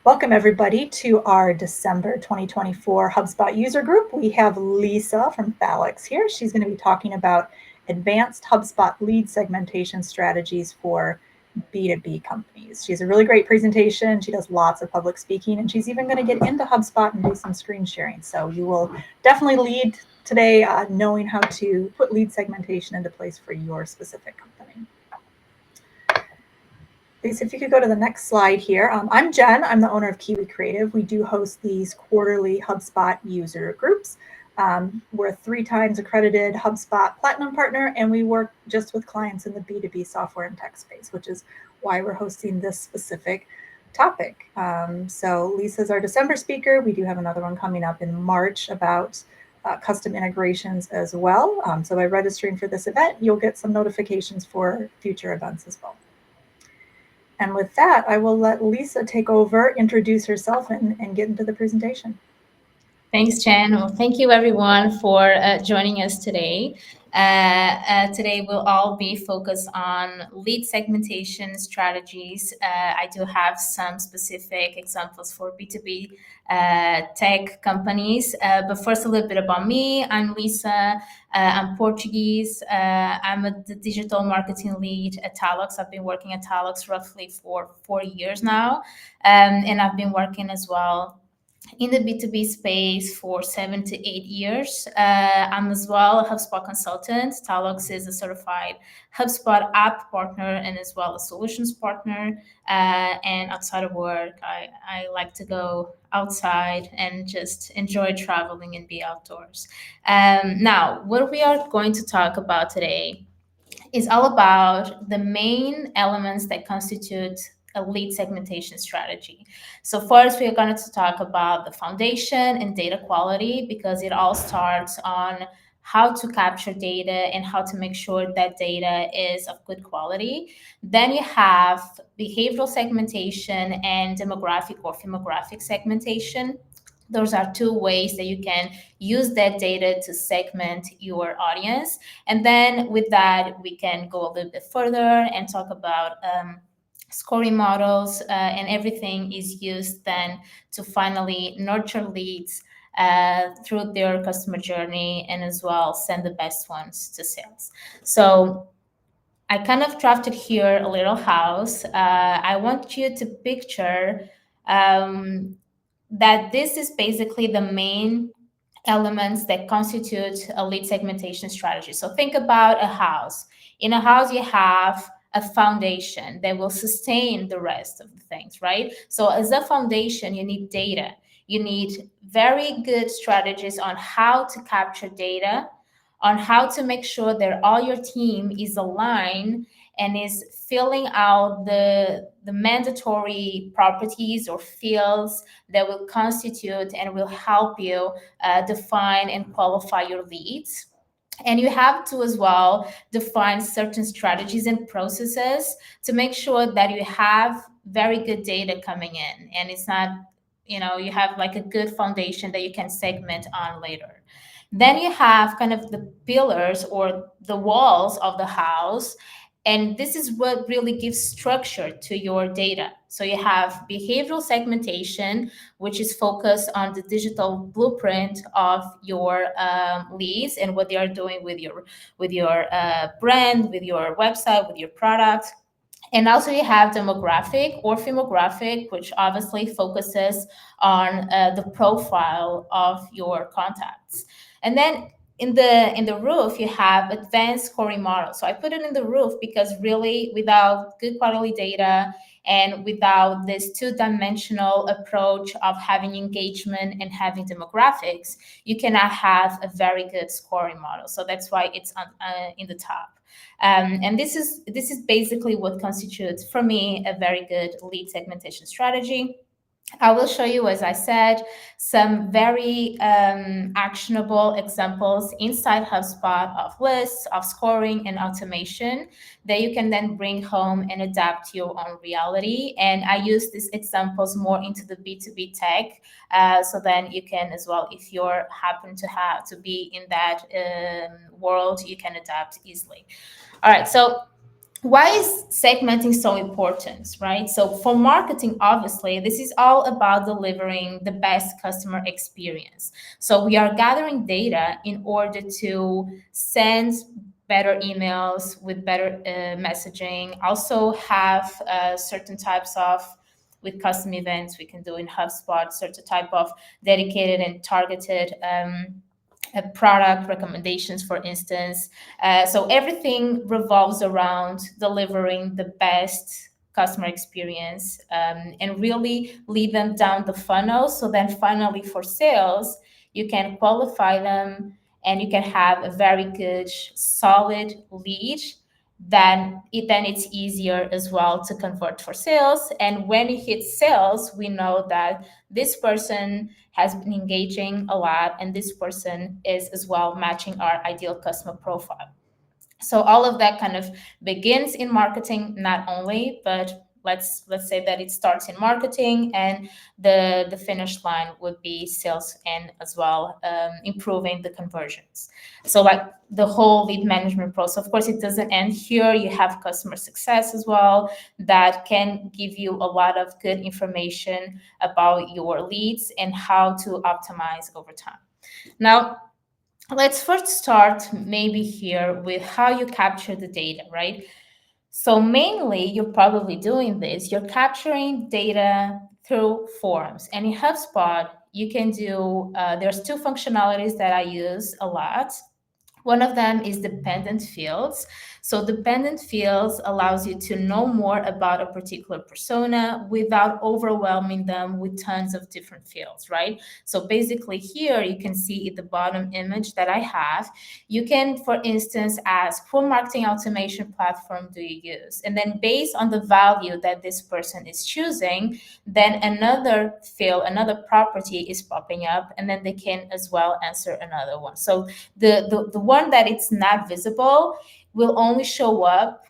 Welcome everybody to our December 2024 HubSpot User Group. We have Lisa from Thalox here. She's going to be talking about advanced HubSpot lead segmentation strategies for B2B companies. She has a really great presentation. She does lots of public speaking, and she's even going to get into HubSpot and do some screen sharing. So you will definitely lead today knowing how to put lead segmentation into place for your specific company. Lisa, if you could go to the next slide here. I'm Jen. I'm the owner of Kiwi Creative. We do host these quarterly HubSpot user groups. We're a 3 times accredited HubSpot Platinum partner, and we work just with clients in the B2B software and tech space, which is why we're hosting this specific topic. So Lisa's our December speaker. We do have another one coming up in March about custom integrations as well. So by registering for this event, you'll get some notifications for future events as well. And with that, I will let Lisa take over, introduce herself, and get into the presentation. Thanks, Jen. Well, thank you, everyone, for joining us today. Today, we'll all be focused on lead segmentation strategies. I do have some specific examples for B2B tech companies. But first, a little bit about me. I'm Lisa. I'm Portuguese. I'm the digital marketing lead at Thalox. I've been working at Thalox roughly for 4 years now. And I've been working as well in the B2B space for 7 to 8 years. I'm as well a HubSpot consultant. Thalox is a certified HubSpot app partner and as well a solutions partner. And outside of work, I like to go outside and just enjoy traveling and be outdoors. Now, what we are going to talk about today is all about the main elements that constitute a lead segmentation strategy. So first, we are going to talk about the foundation and data quality, because it all starts on how to capture data and how to make sure that data is of good quality. Then you have behavioral segmentation and demographic or firmographic segmentation. Those are 2 ways that you can use that data to segment your audience. And then with that, we can go a little bit further and talk about scoring models, and everything is used then to finally nurture leads through their customer journey and as well send the best ones to sales. So I kind of drafted here a little house. I want you to picture that this is basically the main elements that constitute a lead segmentation strategy. So think about a house. In a house, you have a foundation that will sustain the rest of the things, right? So as a foundation, you need data. You need very good strategies on how to capture data, on how to make sure that all your team is aligned and is filling out the mandatory properties or fields that will constitute and will help you define and qualify your leads. And you have to as well define certain strategies and processes to make sure that you have very good data coming in. And it's not, you have like a good foundation that you can segment on later. Then you have kind of the pillars or the walls of the house. And this is what really gives structure to your data. So you have behavioral segmentation, which is focused on the digital blueprint of your leads and what they are doing with your brand, with your website, with your product. And also you have demographic or firmographic, which obviously focuses on the profile of your contacts. And then in the roof, you have advanced scoring models. So I put it in the roof because really without good quality data and without this 2-dimensional approach of having engagement and having demographics, you cannot have a very good scoring model. So that's why it's in the top. And this is basically what constitutes, for me, a very good lead segmentation strategy. I will show you, as I said, some very actionable examples inside HubSpot of lists, of scoring, and automation that you can then bring home and adapt to your own reality. And I use these examples more into the B2B tech, so then you can as well, if you happen to be in that world, you can adapt easily. All right, so why is segmenting so important, right? So for marketing, obviously, this is all about delivering the best customer experience. So we are gathering data in order to send better emails with better messaging. Also have certain types of with custom events we can do in HubSpot, certain type of dedicated and targeted product recommendations, for instance. So everything revolves around delivering the best customer experience and really lead them down the funnel. So then finally for sales, you can qualify them and you can have a very good, solid lead. Then it's easier as well to convert for sales. And when it hits sales, we know that this person has been engaging a lot and this person is as well matching our ideal customer profile. So all of that kind of begins in marketing, not only, but let's say that it starts in marketing, and the finish line would be sales and as well improving the conversions. So like the whole lead management process, of course it doesn't end here. You have customer success as well that can give you a lot of good information about your leads and how to optimize over time. Now let's first start maybe here with how you capture the data, right? So mainly you're probably doing this, you're capturing data through forms. And in HubSpot, you can do, there's two functionalities that I use a lot. One of them is dependent fields. So dependent fields allows you to know more about a particular persona without overwhelming them with tons of different fields, right? So basically here you can see in the bottom image that I have, you can, for instance, ask what marketing automation platform do you use? And then based on the value that this person is choosing, then another field, another property is popping up, and then they can as well answer another one. So the one that it's not visible will only show up,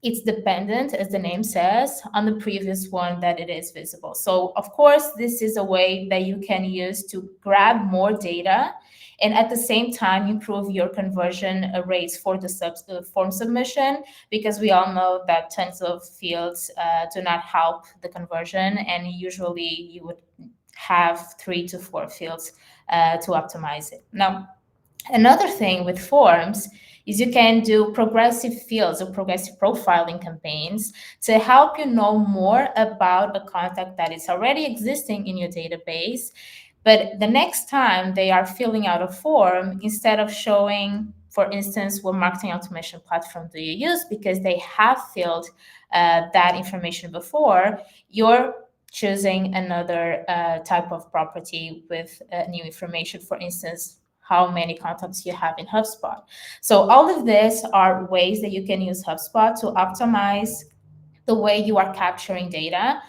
it's dependent, as the name says, on the previous one that it is visible. So of course, this is a way that you can use to grab more data and at the same time improve your conversion rates for the form submission, because we all know that tons of fields do not help the conversion, and usually you would have 3 to 4 fields to optimize it. Now, another thing with forms is you can do progressive fields or progressive profiling campaigns to help you know more about a contact that is already existing in your database. But the next time they are filling out a form, instead of showing, for instance, what marketing automation platform do you use, because they have filled that information before, you're choosing another type of property with new information, for instance, how many contacts you have in HubSpot. So all of this are ways that you can use HubSpot to optimize the way you are capturing data.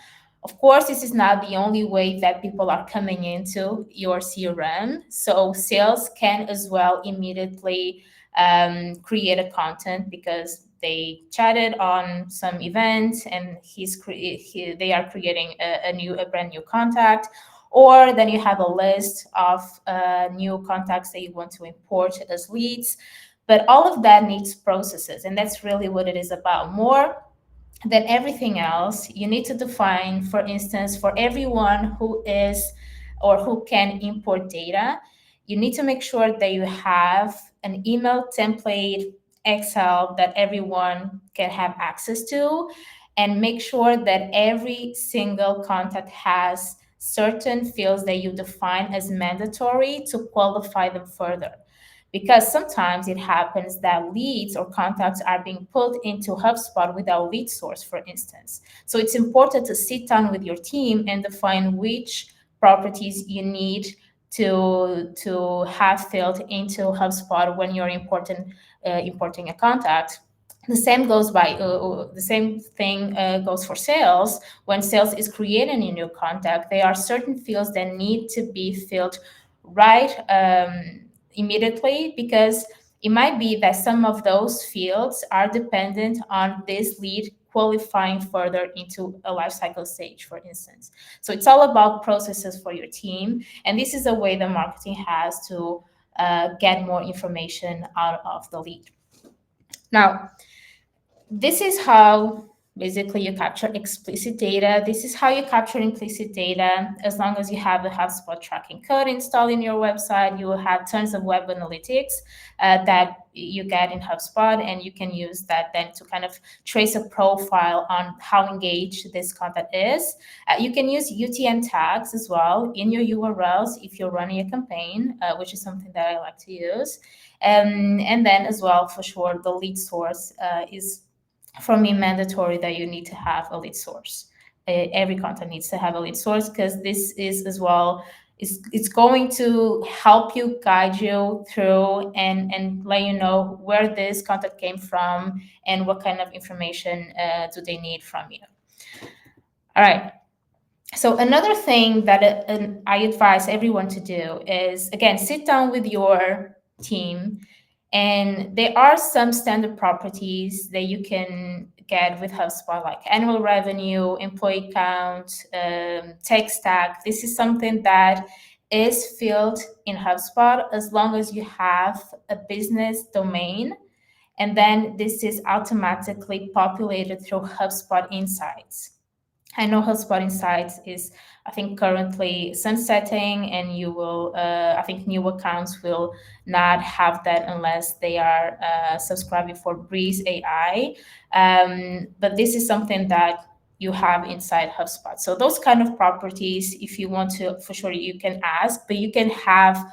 Of course, this is not the only way that people are coming into your CRM. So sales can as well immediately create a content because they chatted on some event and they are creating a brand new contact. Or then you have a list of new contacts that you want to import as leads. But all of that needs processes, and that's really what it is about. More than everything else, you need to define, for instance, for everyone who is or who can import data, you need to make sure that you have an email template, Excel that everyone can have access to, and make sure that every single contact has certain fields that you define as mandatory to qualify them further, because sometimes it happens that leads or contacts are being pulled into HubSpot without lead source, for instance. So it's important to sit down with your team and define which properties you need to have filled into HubSpot when you're importing a contact. The same thing goes for sales. When sales is creating a new contact, there are certain fields that need to be filled right immediately, because it might be that some of those fields are dependent on this lead qualifying further into a life cycle stage, for instance. So it's all about processes for your team, and this is a way the marketing has to get more information out of the lead. Now, this is how basically you capture explicit data. This is how you capture implicit data. As long as you have the HubSpot tracking code installed in your website, you will have tons of web analytics that you get in HubSpot, and you can use that then to kind of trace a profile on how engaged this content is. You can use UTM tags as well in your URLs if you're running a campaign, which is something that I like to use. And then as well, for sure, the lead source is for me mandatory that you need to have a lead source. Every content needs to have a lead source, because this is as well, it's going to help you, guide you through, and let you know where this content came from and what kind of information do they need from you. All right. So another thing that I advise everyone to do is, again, sit down with your team, and there are some standard properties that you can get with HubSpot, like annual revenue, employee count, tech stack. This is something that is filled in HubSpot as long as you have a business domain. And then this is automatically populated through HubSpot Insights. I know HubSpot Insights is, I think, currently sunsetting, and you will, I think, new accounts will not have that unless they are subscribing for Breeze AI. But this is something that you have inside HubSpot. So those kind of properties, if you want to, for sure, you can ask, but you can have,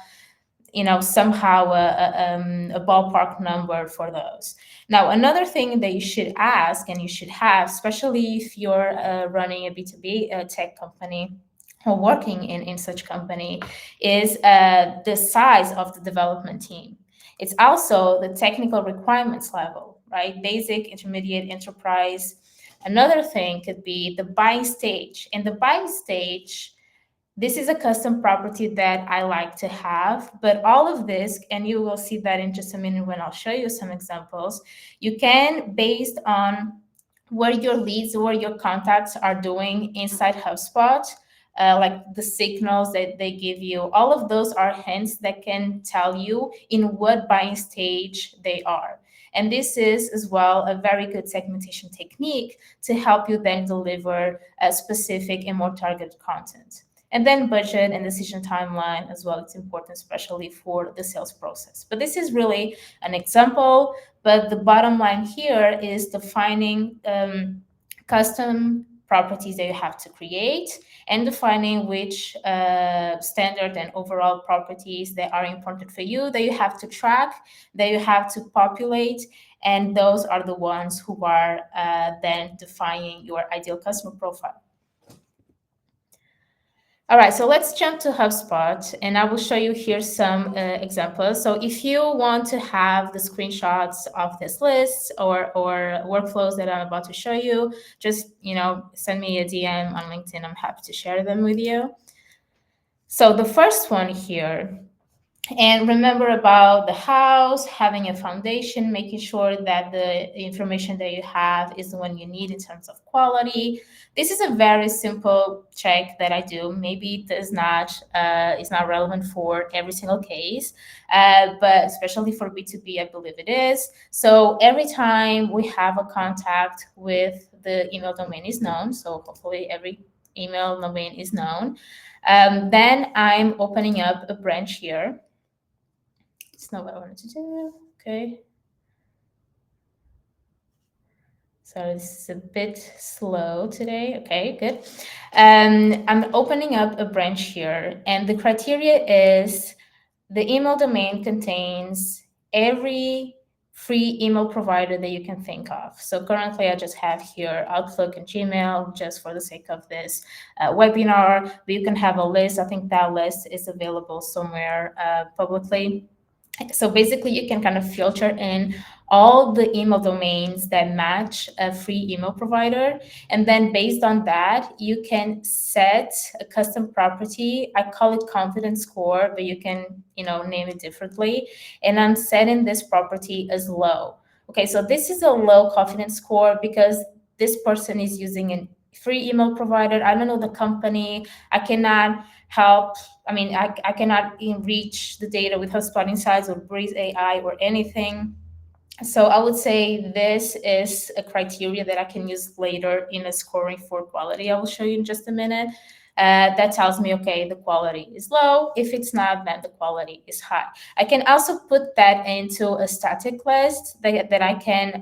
somehow a ballpark number for those. Now, another thing that you should ask and you should have, especially if you're running a B2B tech company or working in such company, is the size of the development team. It's also the technical requirements level, right? Basic, intermediate, enterprise. Another thing could be the buying stage. In the buying stage, this is a custom property that I like to have, but all of this, and you will see that in just a minute when I'll show you some examples, you can, based on what your leads or your contacts are doing inside HubSpot, like the signals that they give you, all of those are hints that can tell you in what buying stage they are. And this is as well a very good segmentation technique to help you then deliver a specific and more targeted content. And then budget and decision timeline as well. It's important, especially for the sales process. But this is really an example. But the bottom line here is defining custom properties that you have to create, and defining which standard and overall properties that are important for you, that you have to track, that you have to populate. And those are the ones who are then defining your ideal customer profile. All right, so let's jump to HubSpot, and I will show you here some examples. So if you want to have the screenshots of this list or workflows that I'm about to show you, just send me a DM on LinkedIn. I'm happy to share them with you. So the first one here, and remember about the house, having a foundation, making sure that the information that you have is the one you need in terms of quality. This is a very simple check that I do. Maybe it is not relevant for every single case, but especially for B2B, I believe it is. So every time we have a contact with the email domain is known, so hopefully every email domain is known, then I'm opening up a branch here. It's not what I wanted to do. Okay. So this is a bit slow today. Okay, good. I'm opening up a branch here, and the criteria is the email domain contains every free email provider that you can think of. So currently I just have here Outlook and Gmail just for the sake of this webinar, but you can have a list. I think that list is available somewhere publicly. So basically, you can kind of filter in all the email domains that match a free email provider. And then based on that, you can set a custom property. I call it confidence score, but you can, name it differently. And I'm setting this property as low. Okay, so this is a low confidence score because this person is using a free email provider. I don't know the company. I cannot help. I cannot reach the data with HubSpot Insights or Breeze AI or anything. So I would say this is a criteria that I can use later in a scoring for quality. I will show you in just a minute. That tells me, okay, the quality is low. If it's not, then the quality is high. I can also put that into a static list that I can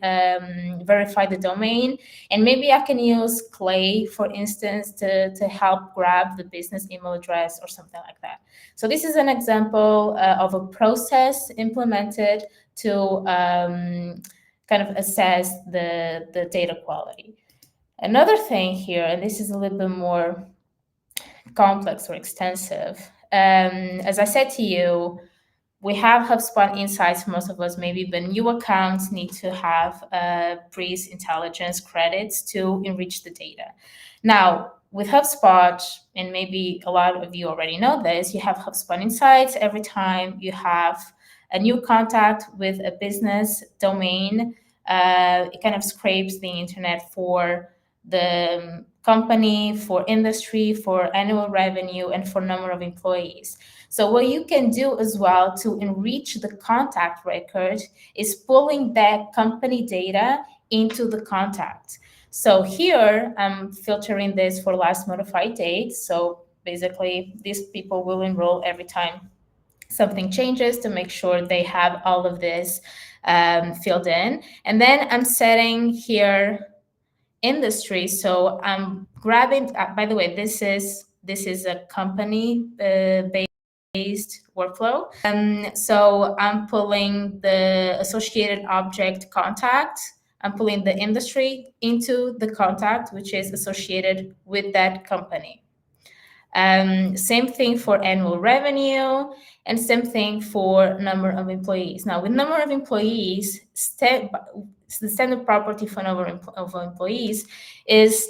verify the domain. And maybe I can use Clay, for instance, to help grab the business email address or something like that. So this is an example of a process implemented to kind of assess the data quality. Another thing here, and this is a little bit more complex or extensive, as I said to you, we have HubSpot Insights for most of us maybe, but new accounts need to have Breeze Intelligence credits to enrich the data. Now, with HubSpot, and maybe a lot of you already know this, you have HubSpot Insights. Every time you have a new contact with a business domain, it kind of scrapes the internet for the company, for industry, for annual revenue, and for number of employees. So what you can do as well to enrich the contact record is pulling that company data into the contact. So here I'm filtering this for last modified date. So basically these people will enroll every time something changes to make sure they have all of this filled in. And then I'm setting here industry. So I'm grabbing, by the way, this is a company based workflow. So I'm pulling the associated object contact. I'm pulling the industry into the contact, which is associated with that company. Same thing for annual revenue, and same thing for number of employees. Now, with number of employees, the standard property for number of employees is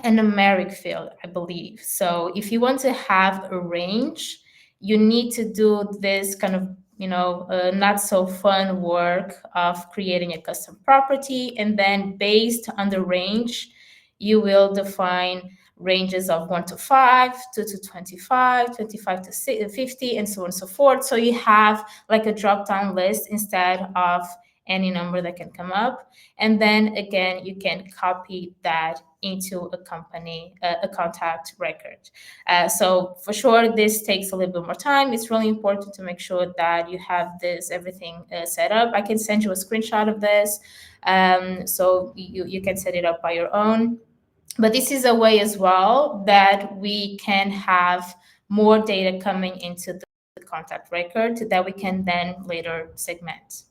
a numeric field, I believe. So if you want to have a range, you need to do this kind of not so fun work of creating a custom property, and then based on the range, you will define ranges of 1 to 5, 2 to 25, 25 to 50, and so on and so forth. So you have like a drop-down list instead of any number that can come up. And then again, you can copy that into a company, a contact record. So for sure, this takes a little bit more time. It's really important to make sure that you have everything set up. I can send you a screenshot of this, so you can set it up by your own. But this is a way as well that we can have more data coming into the contact record that we can then later segment.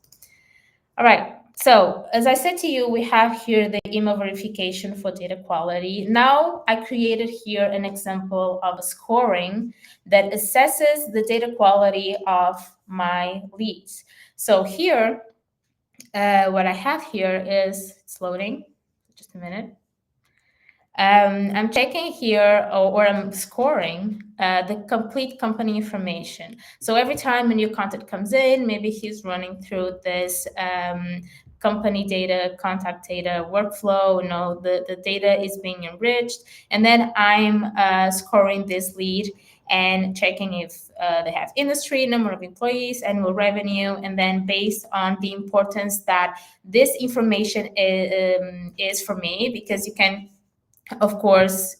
All right. So as I said to you, we have here the email verification for data quality. Now I created here an example of a scoring that assesses the data quality of my leads. So here, what I have here is, it's loading, just a minute. I'm checking here, or I'm scoring the complete company information. So every time a new contact comes in, maybe he's running through this company data, contact data workflow. The data is being enriched, and then I'm scoring this lead and checking if they have industry, number of employees, annual revenue, and then based on the importance that this information is for me, because you can, of course,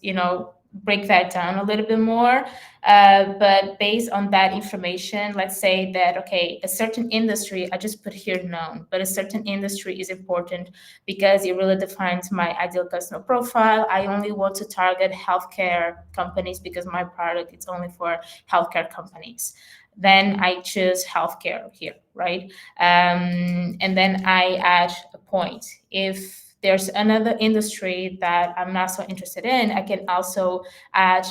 break that down a little bit more. But based on that information, let's say that, okay, a certain industry, I just put here known, but a certain industry is important because it really defines my ideal customer profile. I only want to target healthcare companies because my product is only for healthcare companies. Then I choose healthcare here, right? And then I add a point. If there's another industry that I'm not so interested in, I can also add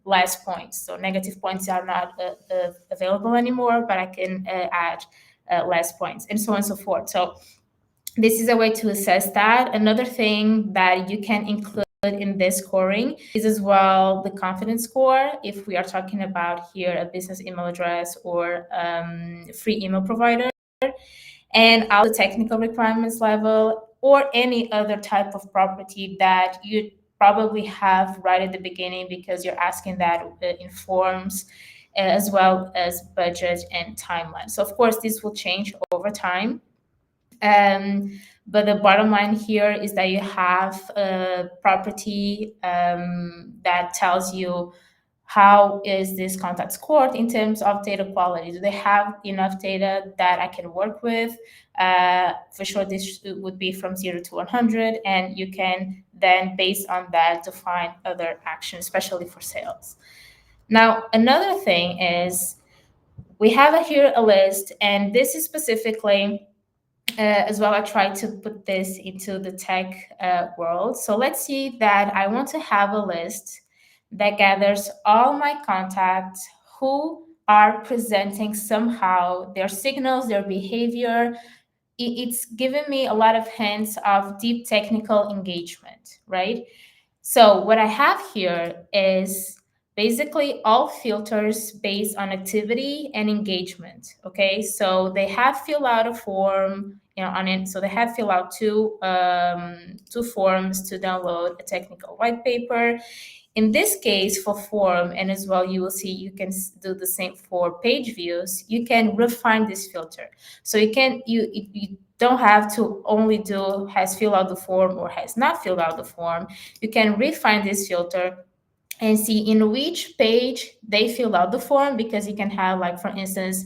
less points. So negative points are not available anymore, but I can add less points, and so on and so forth. So this is a way to assess that. Another thing that you can include in this scoring is as well the confidence score. If we are talking about here a business email address or free email provider, and also technical requirements level, or any other type of property that you probably have right at the beginning because you're asking that informs as well as budget and timeline. So of course, this will change over time. But the bottom line here is that you have a property that tells you how is this contact scored in terms of data quality. Do they have enough data that I can work with? For sure, this would be from 0 to 100, and you can then, based on that, define other actions, especially for sales. Now, another thing is we have here a list, and this is specifically as well. I tried to put this into the tech world. So let's see that I want to have a list that gathers all my contacts who are presenting somehow their signals, their behavior. It's given me a lot of hints of deep technical engagement, right? So what I have here is basically all filters based on activity and engagement. Okay, so they have filled out a form, on it. So they have filled out two forms to download a technical white paper. In this case, for form, and as well, you will see you can do the same for page views. You can refine this filter. So you don't have to only do has filled out the form or has not filled out the form. You can refine this filter and see in which page they filled out the form, because you can have, like, for instance,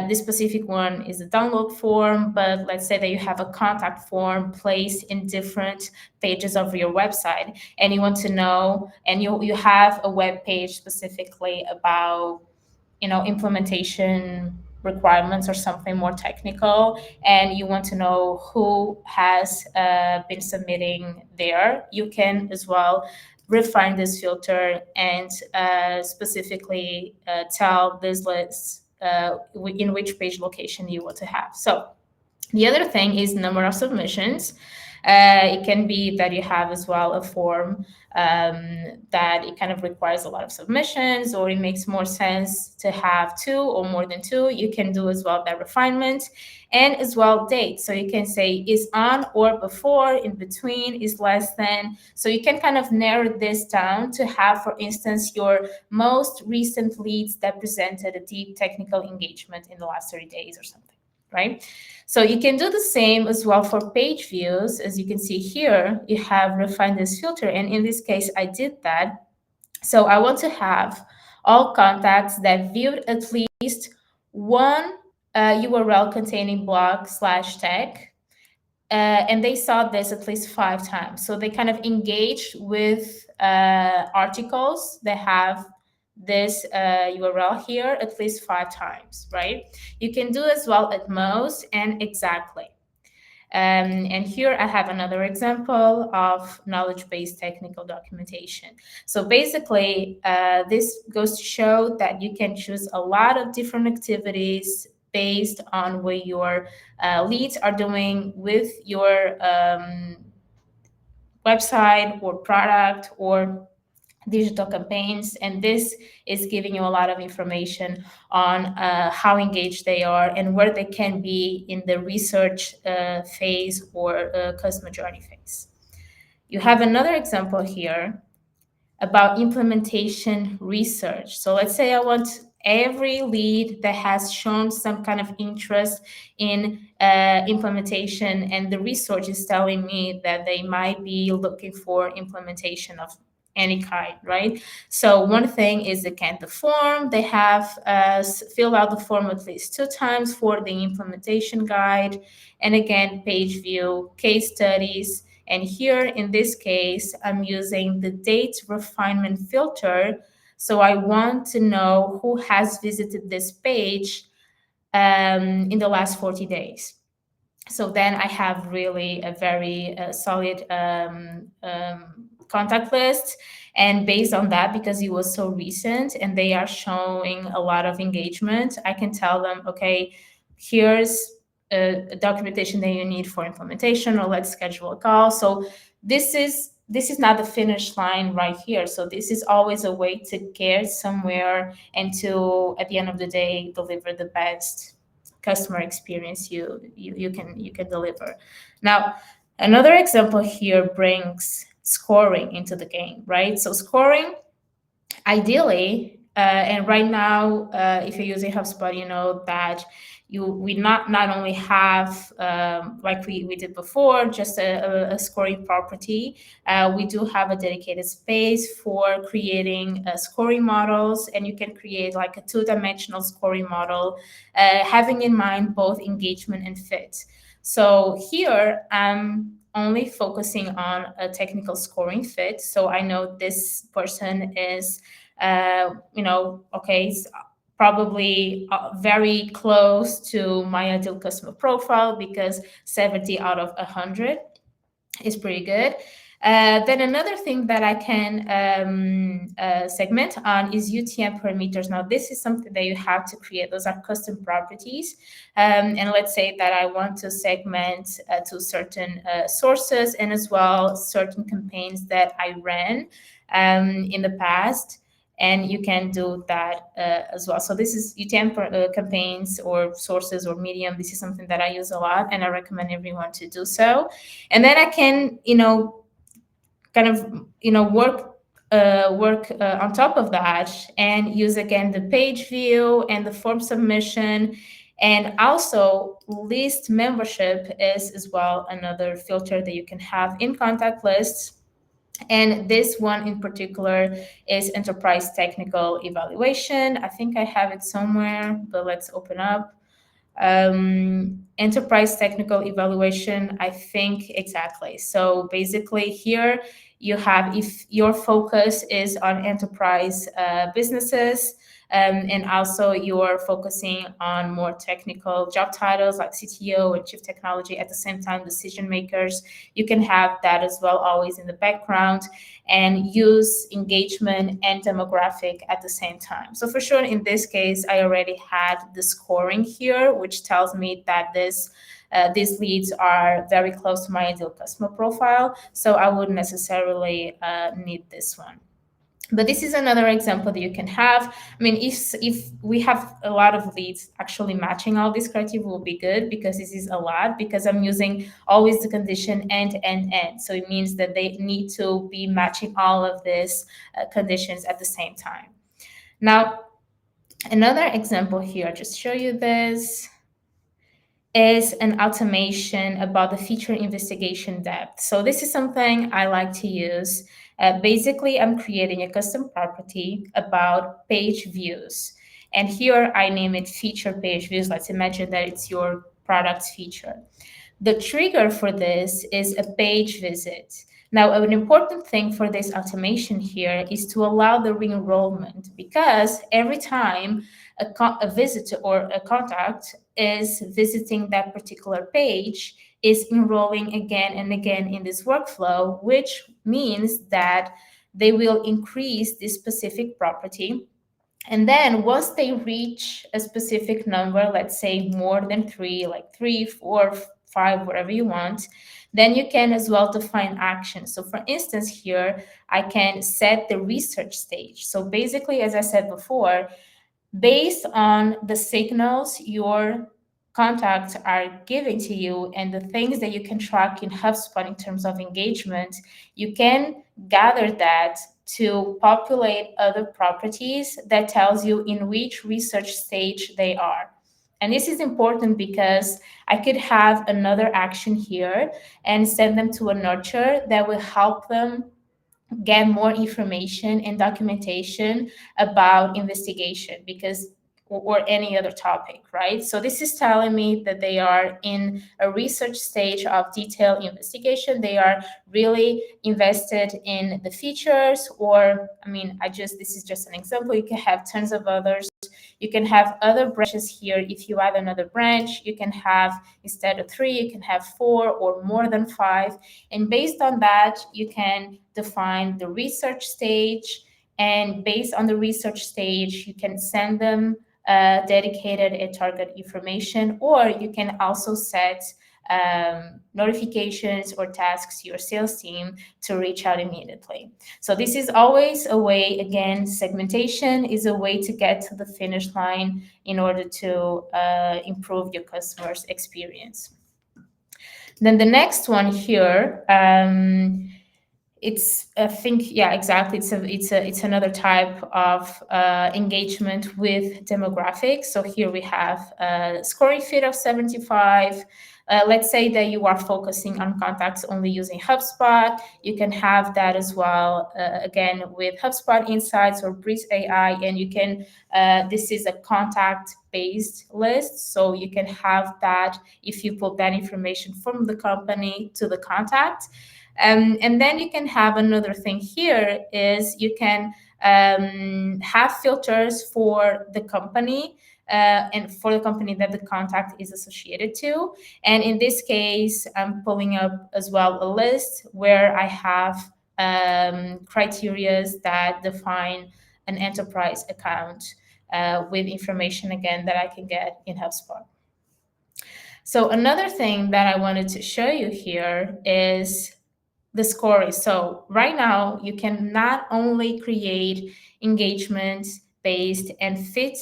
this specific one is a download form, but let's say that you have a contact form placed in different pages of your website, and you want to know, and you have a web page specifically about implementation requirements or something more technical, and you want to know who has been submitting there. You can as well refine this filter and specifically tell this list in which page location you want to have. So the other thing is number of submissions. It can be that you have as well a form that it kind of requires a lot of submissions, or it makes more sense to have two or more than two. You can do as well that refinement, and as well date. So you can say is on or before, in between, is less than. So you can kind of narrow this down to have, for instance, your most recent leads that presented a deep technical engagement in the last 30 days or something, right? So you can do the same as well for page views. As you can see here, you have refined this filter. And in this case, I did that. So I want to have all contacts that viewed at least one URL containing blog/tag. And they saw this at least 5 times. So they kind of engaged with articles that have this URL here at least 5 times, right? You can do as well at most and exactly. And here I have another example of knowledge-based technical documentation. So basically, this goes to show that you can choose a lot of different activities based on what your leads are doing with your website or product or digital campaigns, and this is giving you a lot of information on how engaged they are and where they can be in the research phase or customer journey phase. You have another example here about implementation research. So let's say I want every lead that has shown some kind of interest in implementation, and the research is telling me that they might be looking for implementation of any kind, right? So one thing is, again, the form. They have filled out the form at least 2 times for the implementation guide. And again, page view, case studies. And here in this case, I'm using the date refinement filter. So I want to know who has visited this page in the last 40 days. So then I have really a very solid contact list. And based on that, because it was so recent and they are showing a lot of engagement, I can tell them, okay, here's a documentation that you need for implementation, or let's schedule a call. So this is not the finish line right here. So this is always a way to get somewhere and to, at the end of the day, deliver the best customer experience you can deliver. Now, another example here brings scoring into the game, right? So scoring, ideally, and right now, if you're using HubSpot, you know that we not only have like we did before, just a scoring property. We do have a dedicated space for creating scoring models, and you can create like a two-dimensional scoring model, having in mind both engagement and fit. So here I'm only focusing on a technical scoring fit. So I know this person is, okay, probably very close to my ideal customer profile, because 70 out of 100 is pretty good. Then another thing that I can segment on is UTM parameters. Now, this is something that you have to create. Those are custom properties. And let's say that I want to segment to certain sources, and as well certain campaigns that I ran in the past. And you can do that as well. So this is UTM campaigns or sources or medium. This is something that I use a lot, and I recommend everyone to do so. And then I can, kind of, work on top of that, and use again the page view and the form submission. And also list membership is as well another filter that you can have in contact lists. And this one in particular is enterprise technical evaluation. I think I have it somewhere, but let's open up. Enterprise technical evaluation, I think exactly. So basically here you have, if your focus is on enterprise businesses, and also you're focusing on more technical job titles like CTO and Chief Technology, at the same time decision makers, you can have that as well always in the background, and use engagement and demographic at the same time. So for sure, in this case, I already had the scoring here, which tells me that these leads are very close to my ideal customer profile. So I wouldn't necessarily need this one. But this is another example that you can have. I mean, if we have a lot of leads, actually matching all these criteria will be good, because this is a lot, because I'm using always the condition end. So it means that they need to be matching all of these conditions at the same time. Now, another example here, I'll just show you this, is an automation about the feature investigation depth. So this is something I like to use. Basically, I'm creating a custom property about page views. And here I name it feature page views. Let's imagine that it's your product's feature. The trigger for this is a page visit. Now, an important thing for this automation here is to allow the re-enrollment, because every time a visitor or a contact is visiting that particular page, is enrolling again and again in this workflow, which means that they will increase this specific property. And then once they reach a specific number, let's say more than 3, like 3, 4, 5, whatever you want, then you can as well define actions. So for instance, here, I can set the research stage. So basically, as I said before, based on the signals your contacts are giving to you and the things that you can track in HubSpot in terms of engagement, you can gather that to populate other properties that tells you in which research stage they are. And this is important because I could have another action here and send them to a nurture that will help them get more information and documentation about investigation, because or any other topic, right? So this is telling me that they are in a research stage of detailed investigation. They are really invested in the features, or I mean, this is just an example. You can have tons of others. You can have other branches here. If you add another branch, you can have, instead of 3, you can have 4 or more than 5. And based on that, you can define the research stage. And based on the research stage, you can send them dedicated and target information, or you can also set notifications or tasks to your sales team to reach out immediately. So this is always a way, again, segmentation is a way to get to the finish line in order to improve your customer's experience. Then the next one here it's I think yeah exactly it's another type of engagement with demographics. So here we have a scoring fit of 75. Let's say that you are focusing on contacts only using HubSpot. You can have that as well, again with HubSpot Insights or Breeze AI, and you can. This is a contact-based list, so you can have that if you put that information from the company to the contact. And then you can have another thing here is you can have filters for the company and for the company that the contact is associated to. And in this case, I'm pulling up as well a list where I have criteria that define an enterprise account with information again that I can get in HubSpot. So another thing that I wanted to show you here is the scoring. So right now you can not only create engagement based and fit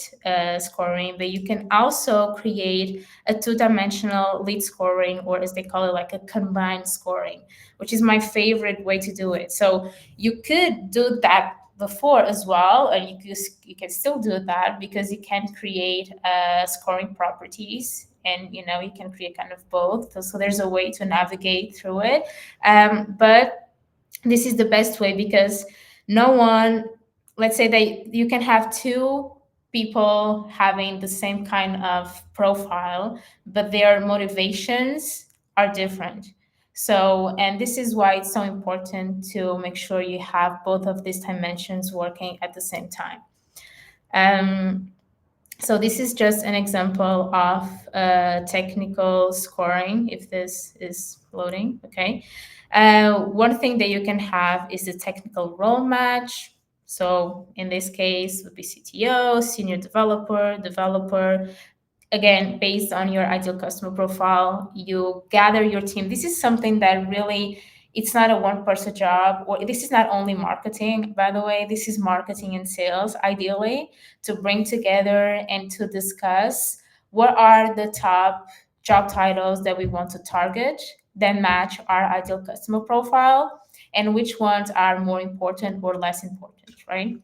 scoring, but you can also create a two-dimensional lead scoring, or as they call it, like a combined scoring, which is my favorite way to do it. So you could do that before as well, and you can still do that because you can create scoring properties, and you can create kind of both. So there's a way to navigate through it, but this is the best way because no one, let's say that you can have two people having the same kind of profile, but their motivations are different. So, and this is why it's so important to make sure you have both of these dimensions working at the same time. So this is just an example of technical scoring, if this is loading, okay? One thing that you can have is the technical role match. So in this case, would be CTO, senior developer. Again, based on your ideal customer profile, you gather your team. This is something that really, it's not a one-person job, or this is not only marketing, by the way, this is marketing and sales, ideally, to bring together and to discuss what are the top job titles that we want to target, then match our ideal customer profile, and which ones are more important or less important, right?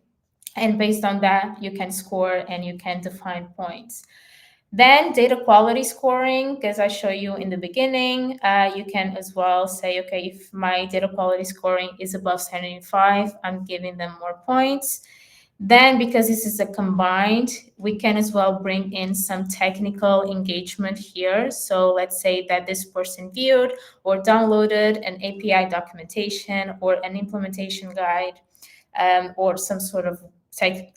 And based on that, you can score and you can define points. Then data quality scoring, as I show you in the beginning, you can as well say, okay, if my data quality scoring is above 75, I'm giving them more points. Then, because this is a combined, we can as well bring in some technical engagement here. So let's say that this person viewed or downloaded an API documentation or an implementation guide, or some sort of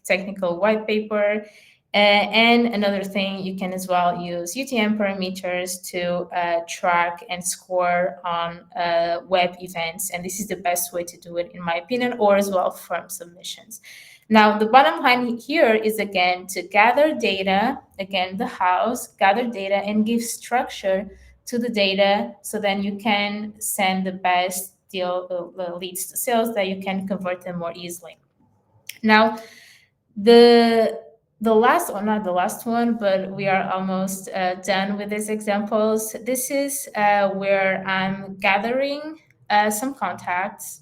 technical white paper. And another thing, you can as well use UTM parameters to track and score on web events. And this is the best way to do it, in my opinion, or as well from submissions. Now, the bottom line here is, again, to gather data, again, the house, gather data and give structure to the data, so then you can send the best deal leads to sales, that you can convert them more easily. Now, the last, or not the last one, but we are almost done with these examples. This is where I'm gathering some contacts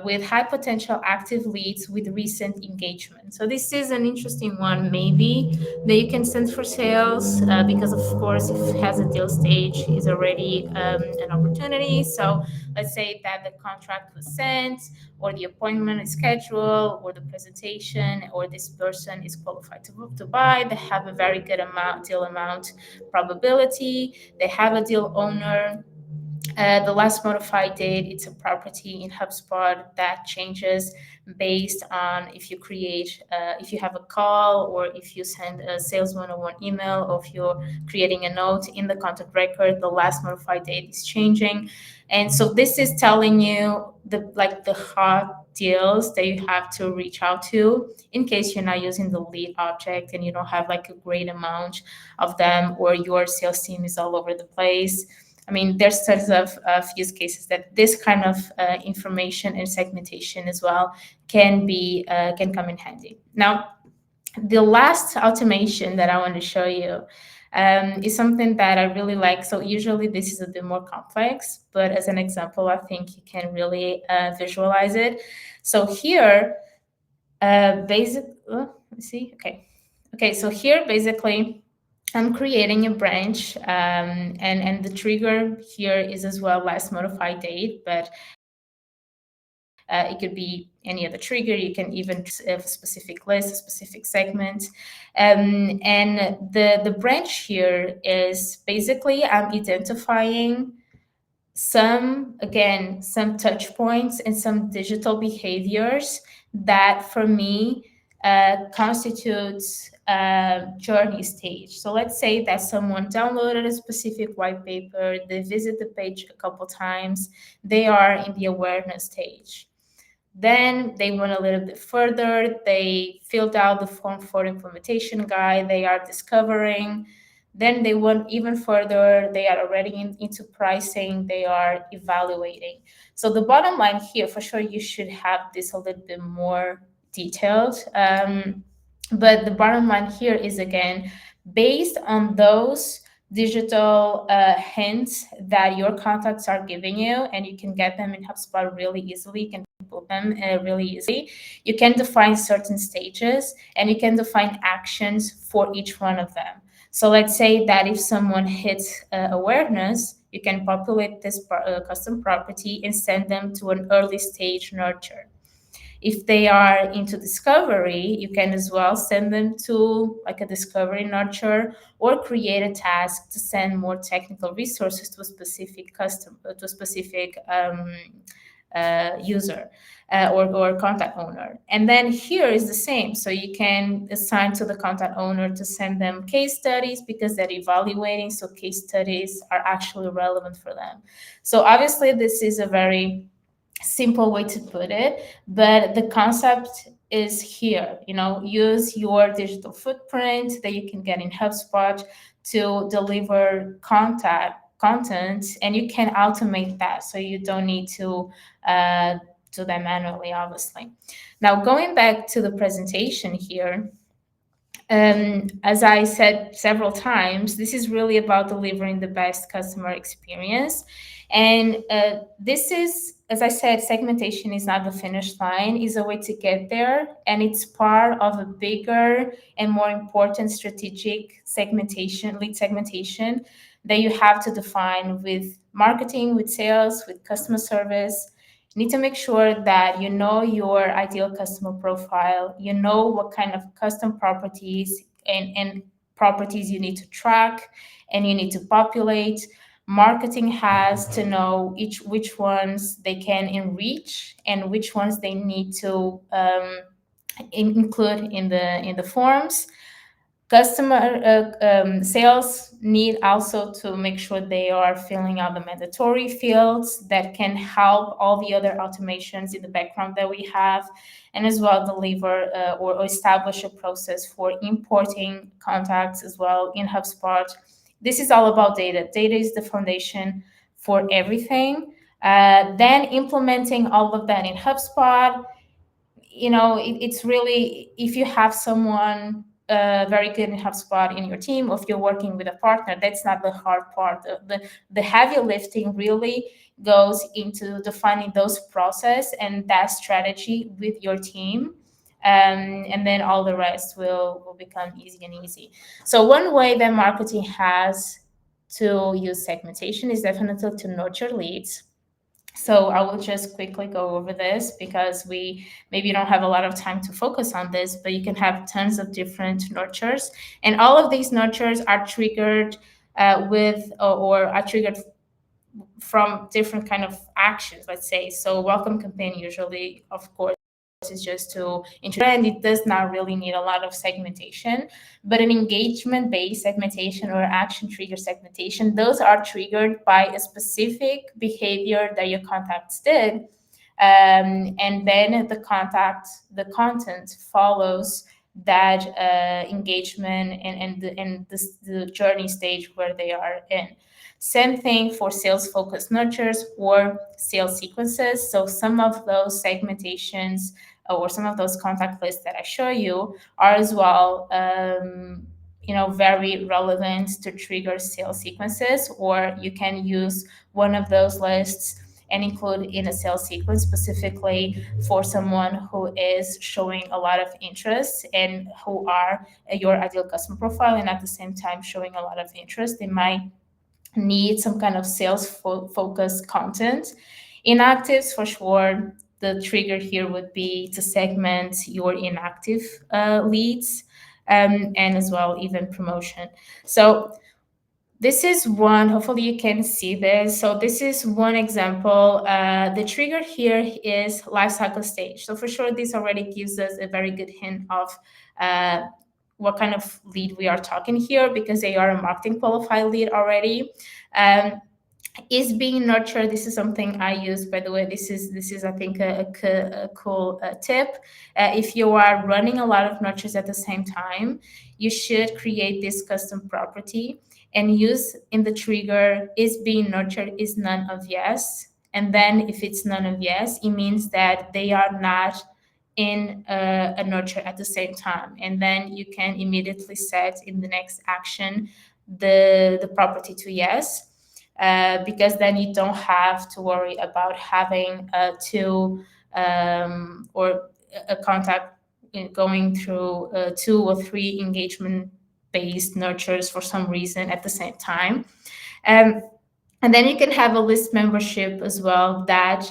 with high potential active leads with recent engagement. So this is an interesting one, maybe, that you can send for sales because, of course, if it has a deal stage, is already an opportunity. So let's say that the contract was sent, or the appointment is scheduled, or the presentation, or this person is qualified to buy. They have a very good deal amount probability. They have a deal owner. The last modified date, it's a property in HubSpot that changes based on if you create, if you have a call, or if you send a sales one-on-one email, or if you're creating a note in the contact record, the last modified date is changing. And so this is telling you the hot deals that you have to reach out to, in case you're not using the lead object and you don't have like a great amount of them, or your sales team is all over the place. I mean, there's tons of use cases that this kind of information and segmentation as well can come in handy. Now, the last automation that I want to show you is something that I really like. So usually this is a bit more complex, but as an example, I think you can really visualize it. So here, let's see, okay. So here, basically, I'm creating a branch, and the trigger here is as well last modified date, but it could be any other trigger. You can even a specific list, a specific segment. And the branch here is basically I'm identifying some touch points and some digital behaviors that for me constitutes a journey stage. So let's say that someone downloaded a specific white paper, they visit the page a couple times, they are in the awareness stage. Then they went a little bit further. They filled out the form for implementation guide. They are discovering. Then they went even further. They are already into pricing. They are evaluating. So the bottom line here, for sure, you should have this a little bit more detailed. But the bottom line here is, again, based on those digital hints that your contacts are giving you, and you can get them in HubSpot really easily. You can put them really easily. You can define certain stages, and you can define actions for each one of them. So let's say that if someone hits awareness, you can populate this custom property and send them to an early stage nurture. If they are into discovery, you can as well send them to like a discovery nurture, or create a task to send more technical resources to a specific user or contact owner. And then here is the same. So you can assign to the contact owner to send them case studies because they're evaluating. So case studies are actually relevant for them. So obviously this is a very simple way to put it, but the concept is here. Use your digital footprint that you can get in HubSpot to deliver content, and you can automate that, so you don't need to do that manually, obviously. Now, going back to the presentation here, as I said several times, this is really about delivering the best customer experience. And this is, as I said, segmentation is not the finish line, is a way to get there. And it's part of a bigger and more important strategic segmentation, lead segmentation, that you have to define with marketing, with sales, with customer service. You need to make sure that you know your ideal customer profile, you know what kind of custom properties and properties you need to track and you need to populate. Marketing has to know which ones they can enrich and which ones they need to include in the forms. Customer sales need also to make sure they are filling out the mandatory fields that can help all the other automations in the background that we have, and as well deliver or establish a process for importing contacts as well in HubSpot. This is all about data. Data is the foundation for everything. Then implementing all of that in HubSpot, it's really, if you have someone very good in HubSpot in your team, or if you're working with a partner, that's not the hard part. The heavy lifting really goes into defining those process and that strategy with your team. And then all the rest will become easy and easy. So one way that marketing has to use segmentation is definitely to nurture leads. So I will just quickly go over this because we maybe don't have a lot of time to focus on this, but you can have tons of different nurtures. And all of these nurtures are triggered or are triggered from different kind of actions, let's say. So welcome campaign usually, of course, is just to introduce, and it does not really need a lot of segmentation. But an engagement-based segmentation or action trigger segmentation, those are triggered by a specific behavior that your contacts did. And then the content follows that engagement and the journey stage where they are in. Same thing for sales-focused nurtures or sales sequences. So some of those segmentations or some of those contact lists that I show you are as well very relevant to trigger sales sequences, or you can use one of those lists and include in a sales sequence specifically for someone who is showing a lot of interest and who are your ideal customer profile, and at the same time showing a lot of interest. They might need some kind of sales focused content. Inactives, for sure, the trigger here would be to segment your inactive leads, and as well even promotion. So this is one, hopefully you can see this. So this is one example. The trigger here is lifecycle stage. So for sure, this already gives us a very good hint of what kind of lead we are talking here, because they are a marketing qualified lead already. Is being nurtured. This is something I use, by the way. This is I think a cool tip. If you are running a lot of nurtures at the same time, you should create this custom property and use in the trigger is being nurtured is none of yes. And then if it's none of yes, it means that they are not in a nurture at the same time. And then you can immediately set in the next action the property to yes. Because then you don't have to worry about having or a contact going through 2 or 3 engagement based nurtures for some reason at the same time. And then you can have a list membership as well that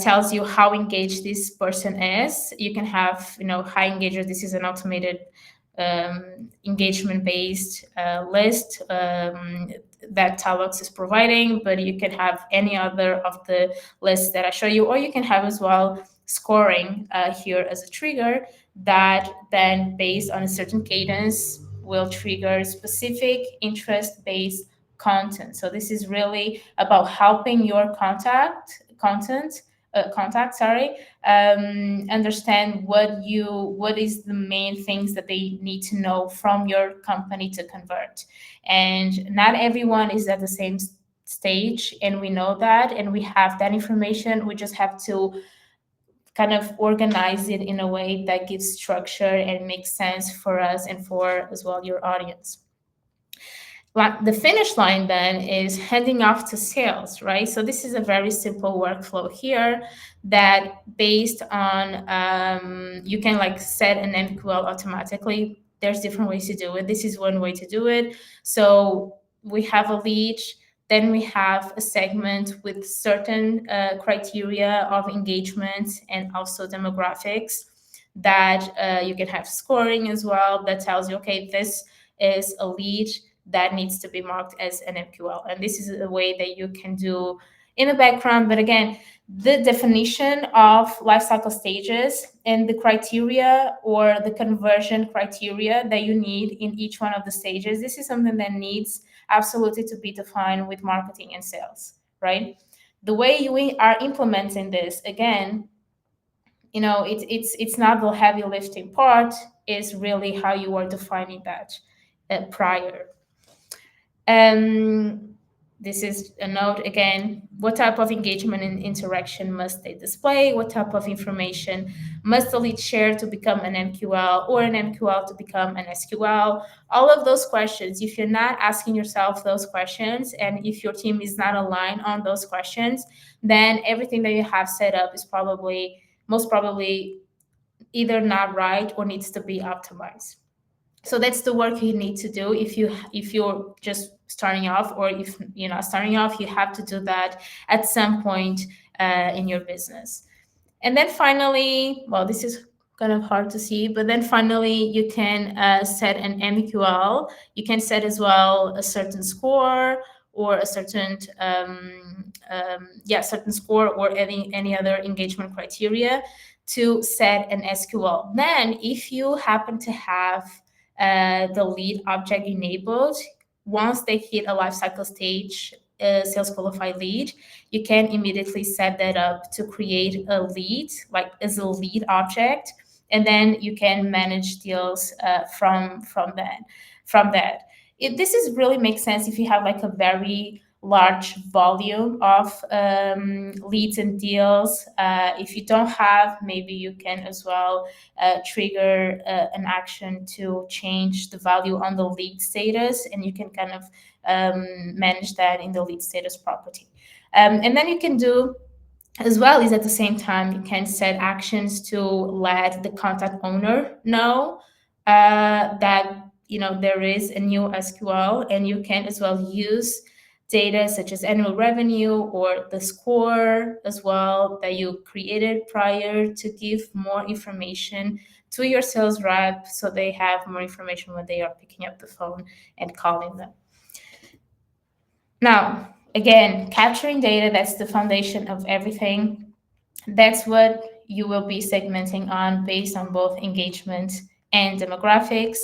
tells you how engaged this person is. You can have high engagers. This is an automated engagement based list that Thalox is providing, but you can have any other of the lists that I show you, or you can have as well scoring here as a trigger that then, based on a certain cadence, will trigger specific interest-based content. So this is really about helping your contact, understand what is the main things that they need to know from your company to convert. And not everyone is at the same stage, and we know that, and we have that information. We just have to kind of organize it in a way that gives structure and makes sense for us and for as well your audience. The finish line then is handing off to sales, right? So this is a very simple workflow here that based on, you can set an MQL automatically. There's different ways to do it. This is one way to do it. So we have a lead, then we have a segment with certain criteria of engagement and also demographics that you can have scoring as well that tells you, okay, this is a lead that needs to be marked as an MQL. And this is a way that you can do in the background. But again, the definition of lifecycle stages and the criteria or the conversion criteria that you need in each one of the stages, this is something that needs absolutely to be defined with marketing and sales, right? The way you are implementing this, again, it's not the heavy lifting part, is really how you are defining that prior. This is a note again, what type of engagement and interaction must they display? What type of information must the lead share to become an MQL, or an MQL to become an SQL? All of those questions, if you're not asking yourself those questions, and if your team is not aligned on those questions, then everything that you have set up is most probably either not right or needs to be optimized. So that's the work you need to do if you're just starting off, or if you're not starting off, you have to do that at some point in your business. And then finally, well, this is kind of hard to see, but then finally you can set an MQL. You can set as well a certain score or a certain certain score or any other engagement criteria to set an SQL. Then if you happen to have the lead object enabled, once they hit a lifecycle stage, sales qualified lead, you can immediately set that up to create a lead, as a lead object, and then you can manage deals from that. This is really makes sense if you have a very large volume of leads and deals. If you don't have, maybe you can as well trigger an action to change the value on the lead status, and you can kind of manage that in the lead status property. And then you can do as well is at the same time you can set actions to let the contact owner know that there is a new SQL, and you can as well use data such as annual revenue or the score as well that you created prior to give more information to your sales rep, so they have more information when they are picking up the phone and calling them. Now, again, capturing data, that's the foundation of everything. That's what you will be segmenting on based on both engagement and demographics.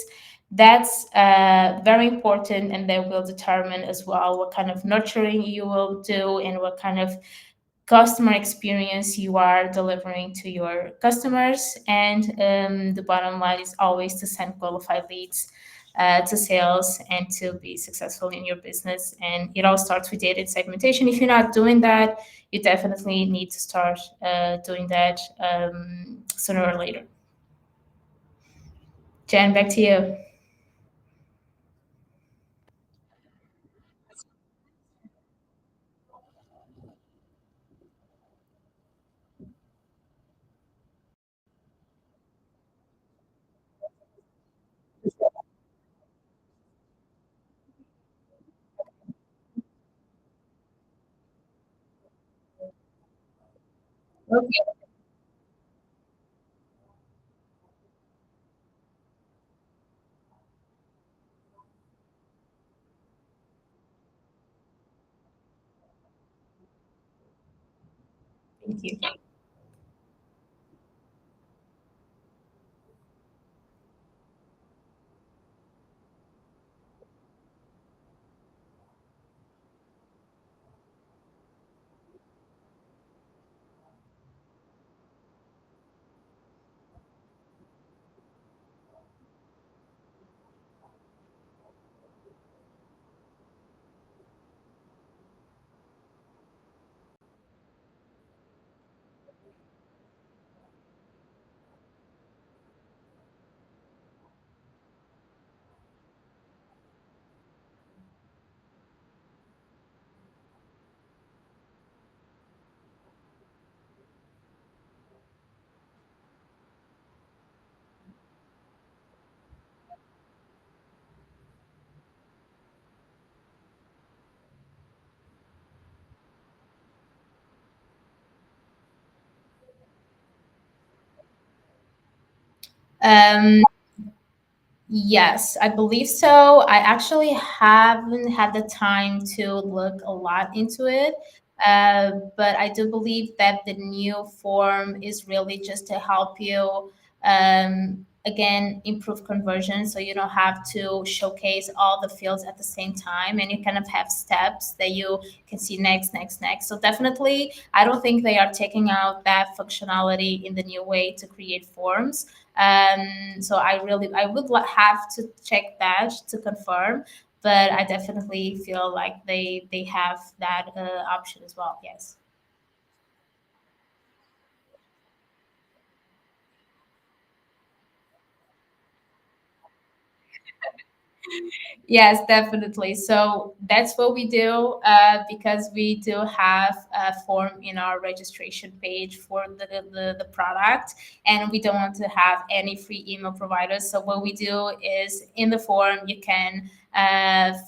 That's very important, and that will determine as well what kind of nurturing you will do and what kind of customer experience you are delivering to your customers. And the bottom line is always to send qualified leads to sales and to be successful in your business. And it all starts with data segmentation. If you're not doing that, you definitely need to start doing that sooner or later. Jen, back to you. Okay. Thank you. Um, Yes, I believe so. I actually haven't had the time to look a lot into it, but I do believe that the new form is really just to help you, again, improve conversion. So you don't have to showcase all the fields at the same time, and you kind of have steps that you can see next, next, next. So definitely, I don't think they are taking out that functionality in the new way to create forms. So I would have to check that to confirm, but I definitely feel like they have that option as well. Yes. Yes, definitely. So that's what we do because we do have a form in our registration page for the product, and we don't want to have any free email providers. So what we do is in the form, you can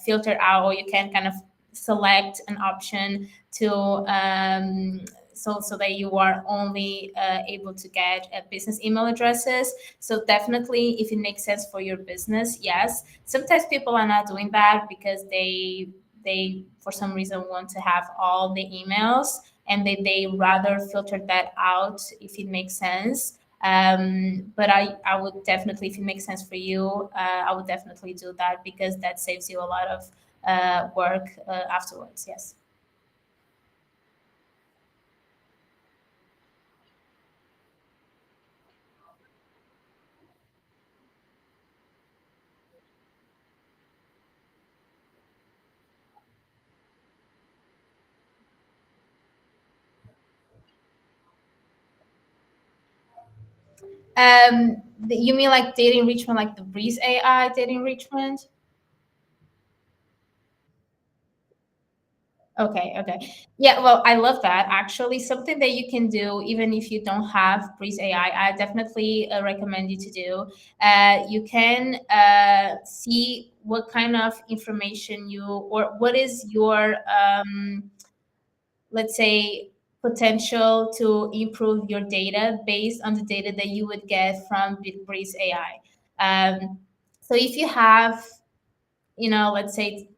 filter out, or you can kind of select an option to so that you are only able to get business email addresses. So definitely, if it makes sense for your business, yes. Sometimes people are not doing that because they for some reason want to have all the emails, and they rather filter that out if it makes sense. But I would definitely, if it makes sense for you, I would definitely do that because that saves you a lot of work afterwards. Yes. You mean like data enrichment, like the Breeze AI data enrichment? Okay, okay. Yeah, well, I love that. Actually, something that you can do, even if you don't have Breeze AI, I definitely recommend you to do. You can see what kind of information you, or what is your, let's say, potential to improve your data based on the data that you would get from Breeze AI. So if you have, let's say,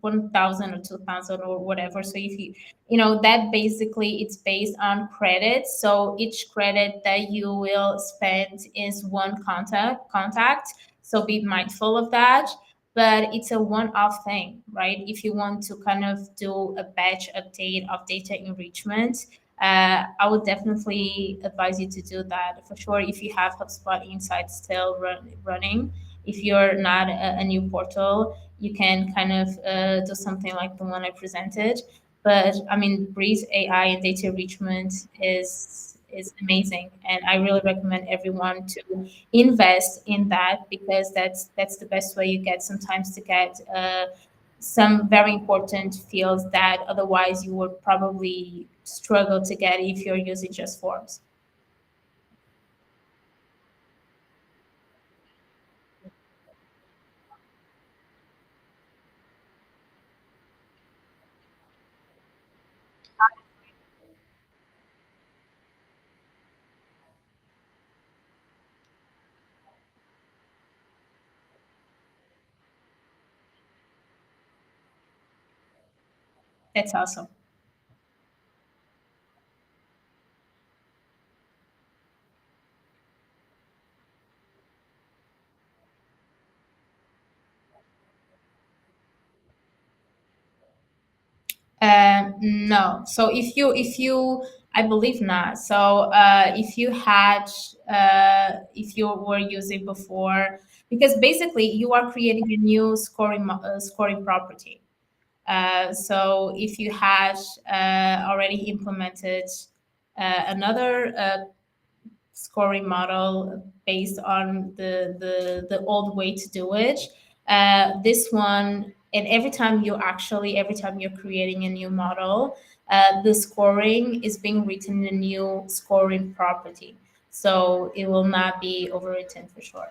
1,000 or 2,000 or whatever. So if that basically it's based on credits. So each credit that you will spend is one contact. So be mindful of that. But it's a one-off thing, right? If you want to kind of do a batch update of data enrichment, I would definitely advise you to do that for sure. If you have HubSpot Insights still running, if you're not a new portal, you can kind of do something like the one I presented. But I mean, Breeze AI and data enrichment is amazing, and I really recommend everyone to invest in that because that's the best way you get sometimes to get some very important fields that otherwise you would probably struggle to get if you're using just forms. That's awesome. No. So I believe not. So if you were using before, because basically you are creating a new scoring property. So if you had already implemented another scoring model based on the old way to do it. This one, and every time you're creating a new model, the scoring is being written in a new scoring property. So it will not be overwritten for sure.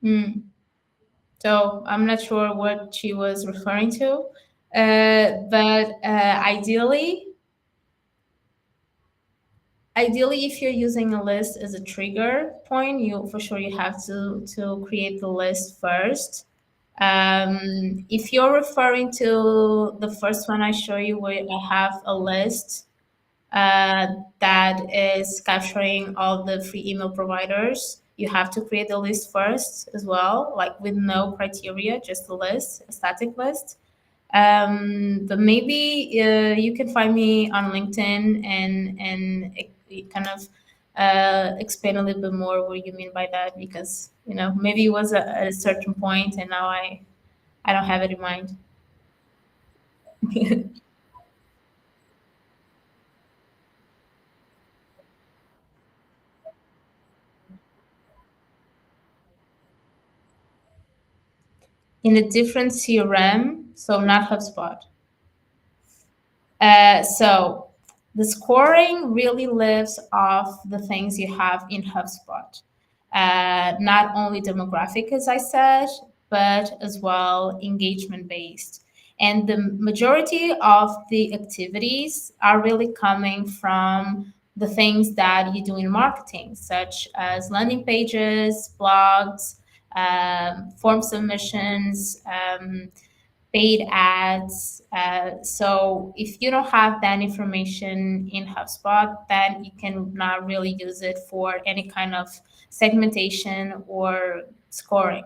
Hmm. So I'm not sure what she was referring to, but ideally, if you're using a list as a trigger point, you for sure you have to create the list first. If you're referring to the first one I show you, where I have a list uh, that is capturing all the free email providers, you have to create the list first as well, like with no criteria, just a list, a static list. But maybe you can find me on LinkedIn and kind of explain a little bit more what you mean by that, because maybe it was at a certain point and now I don't have it in mind. In a different CRM, so not HubSpot. So the scoring really lives off the things you have in HubSpot. Not only demographic, as I said, but as well engagement based. And the majority of the activities are really coming from the things that you do in marketing, such as landing pages, blogs, form submissions, paid ads. So if you don't have that information in HubSpot, then you can not really use it for any kind of segmentation or scoring.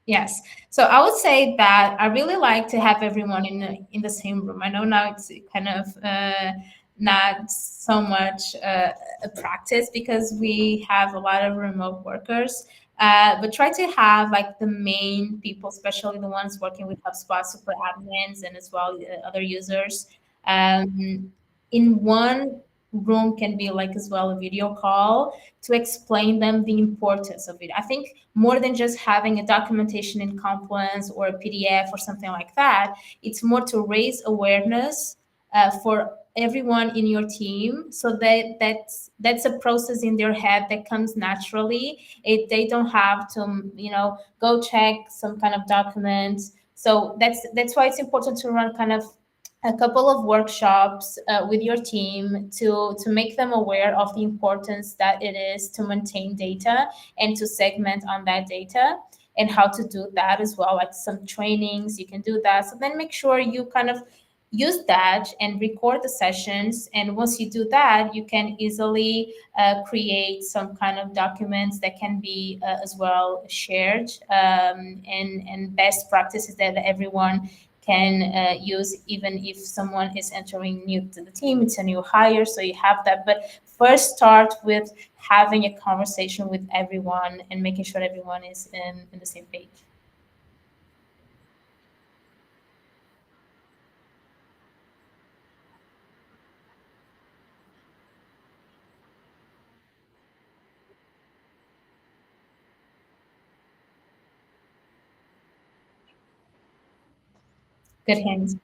Yes. So I would say that I really like to have everyone in the same room. I know now it's kind of not so much a practice because we have a lot of remote workers. But try to have like the main people, especially the ones working with HubSpot super admins and as well other users, um, in one room can be like as well a video call to explain them the importance of it. I think more than just having a documentation in Confluence or a PDF or something like that, it's more to raise awareness for everyone in your team, so that that's a process in their head that comes naturally. They don't have to go check some kind of documents. So that's why it's important to run kind of a couple of workshops with your team to make them aware of the importance that it is to maintain data and to segment on that data, and how to do that as well, like some trainings you can do that. So then make sure you kind of use that and record the sessions, and once you do that you can easily create some kind of documents that can be as well shared, and best practices that everyone can use, even if someone is entering new to the team, it's a new hire, so you have that. But first start with having a conversation with everyone and making sure everyone is in the same page. Good hands.